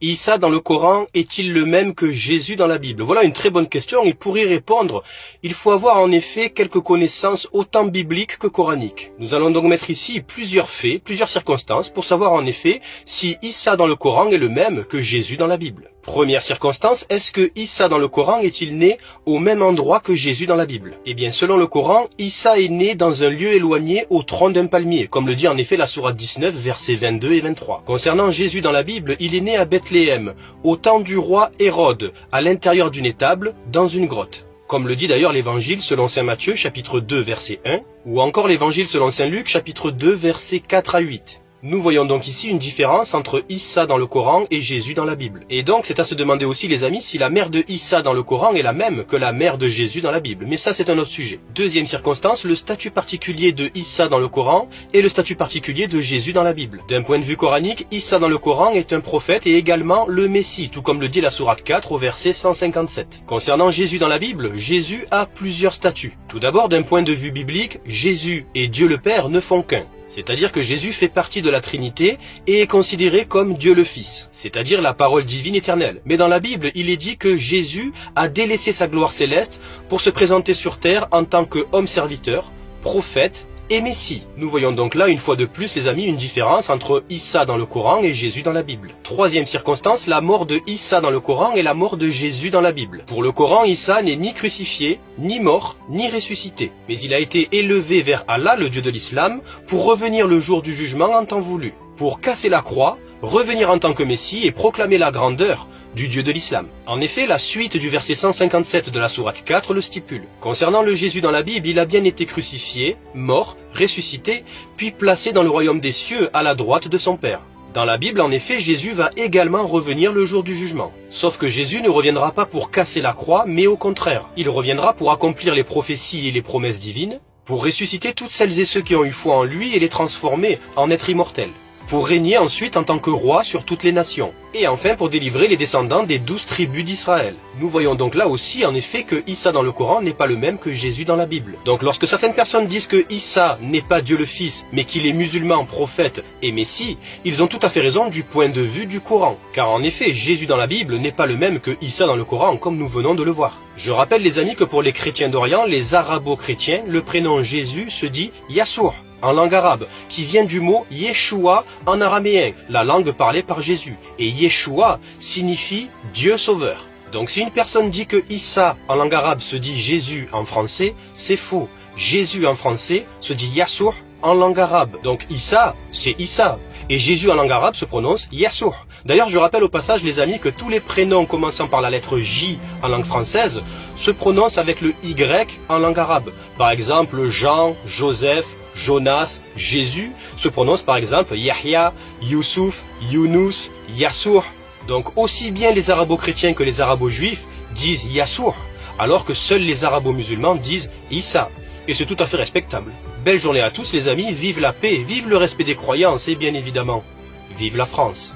Issa dans le Coran est-il le même que Jésus dans la Bible? Voilà une très bonne question et pour y répondre, il faut avoir en effet quelques connaissances autant bibliques que coraniques. Nous allons donc mettre ici plusieurs faits, plusieurs circonstances pour savoir en effet si Issa dans le Coran est le même que Jésus dans la Bible. Première circonstance, est-ce que Issa dans le Coran est-il né au même endroit que Jésus dans la Bible? Eh bien, selon le Coran, Issa est né dans un lieu éloigné au tronc d'un palmier, comme le dit en effet la sourate 19, versets 22 et 23. Concernant Jésus dans la Bible, il est né à Bethléem, au temps du roi Hérode, à l'intérieur d'une étable, dans une grotte. Comme le dit d'ailleurs l'évangile selon saint Matthieu, chapitre 2, verset 1, ou encore l'évangile selon saint Luc, chapitre 2, versets 4 à 8. Nous voyons donc ici une différence entre Issa dans le Coran et Jésus dans la Bible. Et donc c'est à se demander aussi les amis si la mère de Issa dans le Coran est la même que la mère de Jésus dans la Bible. Mais ça c'est un autre sujet. Deuxième circonstance, le statut particulier de Issa dans le Coran et le statut particulier de Jésus dans la Bible. D'un point de vue coranique, Issa dans le Coran est un prophète et également le Messie, tout comme le dit la sourate 4 au verset 157. Concernant Jésus dans la Bible, Jésus a plusieurs statuts. Tout d'abord, d'un point de vue biblique, Jésus et Dieu le Père ne font qu'un. C'est-à-dire que Jésus fait partie de la Trinité et est considéré comme Dieu le Fils, c'est-à-dire la parole divine éternelle. Mais dans la Bible, il est dit que Jésus a délaissé sa gloire céleste pour se présenter sur terre en tant qu'homme serviteur, prophète et Messie. Nous voyons donc là une fois de plus les amis une différence entre Issa dans le Coran et Jésus dans la Bible. Troisième circonstance, la mort de Issa dans le Coran et la mort de Jésus dans la Bible. Pour le Coran, Issa n'est ni crucifié, ni mort, ni ressuscité. Mais il a été élevé vers Allah, le Dieu de l'islam, pour revenir le jour du jugement en temps voulu. Pour casser la croix, revenir en tant que Messie et proclamer la grandeur du Dieu de l'islam. En effet, la suite du verset 157 de la sourate 4 le stipule. Concernant le Jésus dans la Bible, il a bien été crucifié, mort, ressuscité, puis placé dans le royaume des cieux à la droite de son Père. Dans la Bible, en effet, Jésus va également revenir le jour du jugement. Sauf que Jésus ne reviendra pas pour casser la croix, mais au contraire. Il reviendra pour accomplir les prophéties et les promesses divines, pour ressusciter toutes celles et ceux qui ont eu foi en lui et les transformer en êtres immortels. Pour régner ensuite en tant que roi sur toutes les nations. Et enfin pour délivrer les descendants des 12 tribus d'Israël. Nous voyons donc là aussi en effet que Issa dans le Coran n'est pas le même que Jésus dans la Bible. Donc lorsque certaines personnes disent que Issa n'est pas Dieu le Fils, mais qu'il est musulman, prophète et Messie, ils ont tout à fait raison du point de vue du Coran. Car en effet, Jésus dans la Bible n'est pas le même que Issa dans le Coran comme nous venons de le voir. Je rappelle les amis que pour les chrétiens d'Orient, les arabo-chrétiens, le prénom Jésus se dit Yassour en langue arabe, qui vient du mot Yeshua en araméen, la langue parlée par Jésus. Et Yeshua signifie Dieu sauveur. Donc si une personne dit que Issa en langue arabe se dit Jésus en français, c'est faux. Jésus en français se dit Yassour en langue arabe. Donc Issa, c'est Issa. Et Jésus en langue arabe se prononce Yassour. D'ailleurs, je rappelle au passage, les amis, que tous les prénoms commençant par la lettre J en langue française se prononcent avec le Y en langue arabe. Par exemple, Jean, Joseph, Jonas, Jésus se prononce par exemple Yahya, Youssouf, Younous, Yassour. Donc aussi bien les arabo-chrétiens que les arabo-juifs disent Yassour, alors que seuls les arabo-musulmans disent Issa. Et c'est tout à fait respectable. Belle journée à tous les amis, vive la paix, vive le respect des croyances et bien évidemment, vive la France.